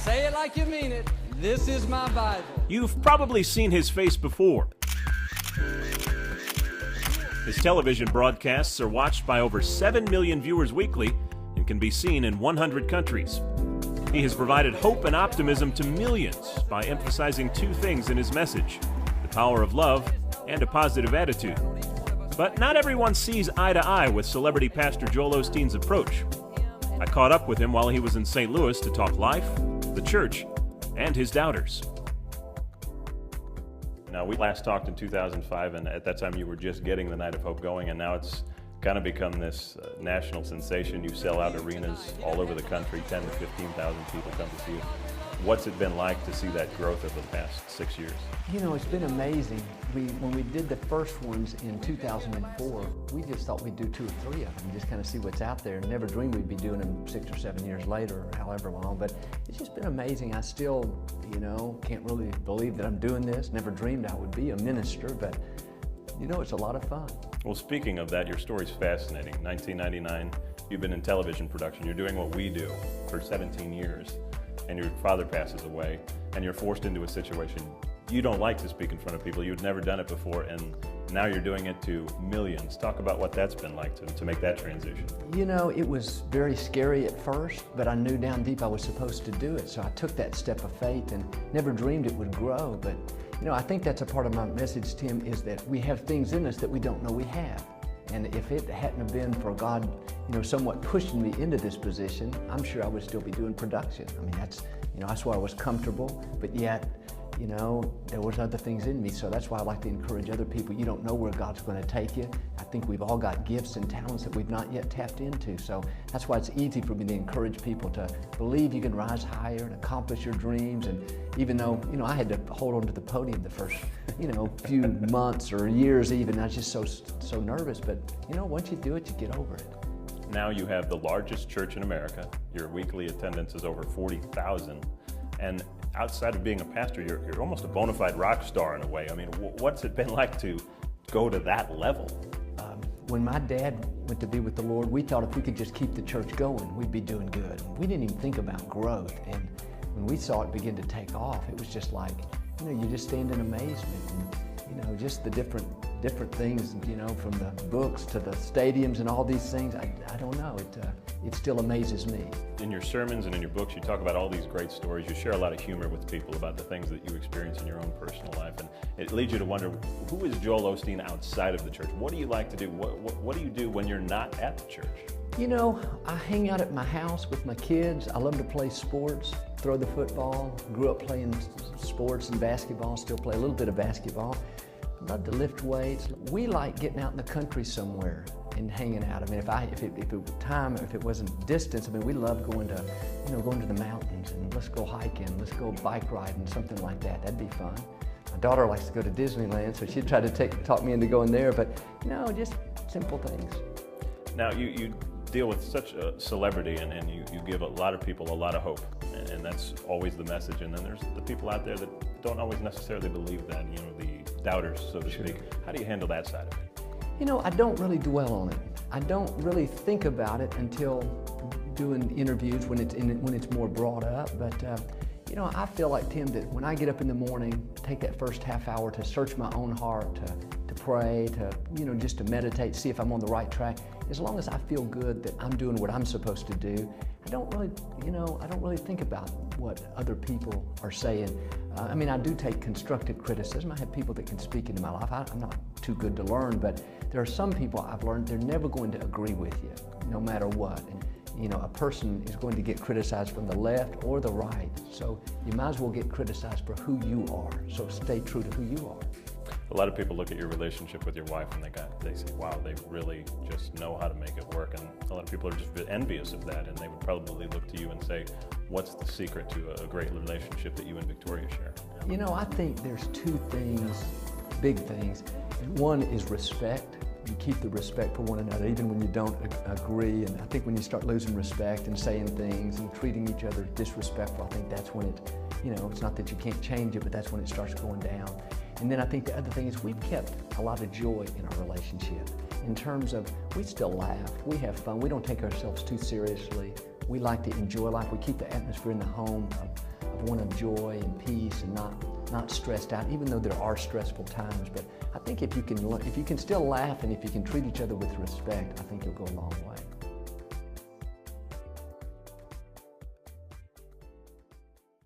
Say it like you mean it. This is my Bible. You've probably seen his face before. His television broadcasts are watched by over 7 million viewers weekly and can be seen in 100 countries. He has provided hope and optimism to millions by emphasizing two things in his message: the power of love and a positive attitude. But not everyone sees eye to eye with celebrity Pastor Joel Osteen's approach. I caught up with him while he was in St. Louis to talk life, the church, and his doubters. Now, we last talked in 2005, and at that time you were just getting the Night of Hope going, and now it's kind of become this national sensation. You sell out arenas all over the country, 10 to 15,000 people come to see you. What's it been like to see that growth over the past 6 years? You know, it's been amazing. When we did the first ones in 2004, we just thought we'd do 2 or 3 of them, just kind of see what's out there. Never dreamed we'd be doing them 6 or 7 years later, or however long, but it's just been amazing. I still, can't really believe that I'm doing this. Never dreamed I would be a minister, but it's a lot of fun. Well, speaking of that, your story's fascinating. 1999, you've been in television production. You're doing what we do for 17 years, and your father passes away, and you're forced into a situation. You don't like to speak in front of people. You'd never done it before, and now you're doing it to millions. Talk about what that's been like to make that transition. It was very scary at first, but I knew down deep I was supposed to do it, so I took that step of faith and never dreamed it would grow. But I think that's a part of my message, Tim, is that we have things in us that we don't know we have. And if it hadn't have been for God, somewhat pushing me into this position, I'm sure I would still be doing production. I mean, that's where I was comfortable, but yet, there was other things in me. So that's why I like to encourage other people. You don't know where God's going to take you. I think we've all got gifts and talents that we've not yet tapped into. So that's why it's easy for me to encourage people to believe you can rise higher and accomplish your dreams. And even though, I had to hold on to the podium the first, few months or years even, I was just so nervous. But, once you do it, you get over it. Now you have the largest church in America. Your weekly attendance is over 40,000. And outside of being a pastor, you're almost a bona fide rock star in a way. I mean, what's it been like to go to that level? When my dad went to be with the Lord, we thought if we could just keep the church going, we'd be doing good. We didn't even think about growth. And when we saw it begin to take off, it was just like, you just stand in amazement. And, just the different things, from the books to the stadiums and all these things. I don't know. It still amazes me. In your sermons and in your books, you talk about all these great stories. You share a lot of humor with people about the things that you experience in your own personal life. And it leads you to wonder, who is Joel Osteen outside of the church? What do you like to do? What do you do when you're not at the church? I hang out at my house with my kids. I love to play sports, throw the football. Grew up playing sports and basketball, still play a little bit of basketball. I love to lift weights. We like getting out in the country somewhere and hanging out. I mean, if it was time, if it wasn't distance, we love going to, going to the mountains and let's go hiking, let's go bike riding, something like that. That'd be fun. My daughter likes to go to Disneyland, so she'd try to talk me into going there, but just simple things. Now, you deal with such a celebrity and you give a lot of people a lot of hope, and that's always the message. And then there's the people out there that don't always necessarily believe that, the doubters, so to speak. How do you handle that side of it? I don't really dwell on it. I don't really think about it until doing interviews when it's more brought up. But I feel like, Tim, that when I get up in the morning, take that first half hour to search my own heart, to pray, to just to meditate, see if I'm on the right track. As long as I feel good that I'm doing what I'm supposed to do, I don't really think about what other people are saying. I do take constructive criticism. I have people that can speak into my life. I'm not too good to learn, but there are some people I've learned they're never going to agree with you, no matter what. And, a person is going to get criticized from the left or the right. So you might as well get criticized for who you are. So stay true to who you are. A lot of people look at your relationship with your wife and they say, wow, they really just know how to make it work. And a lot of people are just envious of that, and they would probably look to you and say, what's the secret to a great relationship that you and Victoria share? I think there's 2 things, big things. One is respect. You keep the respect for one another, even when you don't agree. And I think when you start losing respect and saying things and treating each other disrespectful, I think that's when it's not that you can't change it, but that's when it starts going down. And then I think the other thing is we've kept a lot of joy in our relationship in terms of we still laugh, we have fun, we don't take ourselves too seriously. We like to enjoy life. We keep the atmosphere in the home one of joy and peace and not stressed out, even though there are stressful times. But I think if you can still laugh and if you can treat each other with respect, I think you'll go a long way.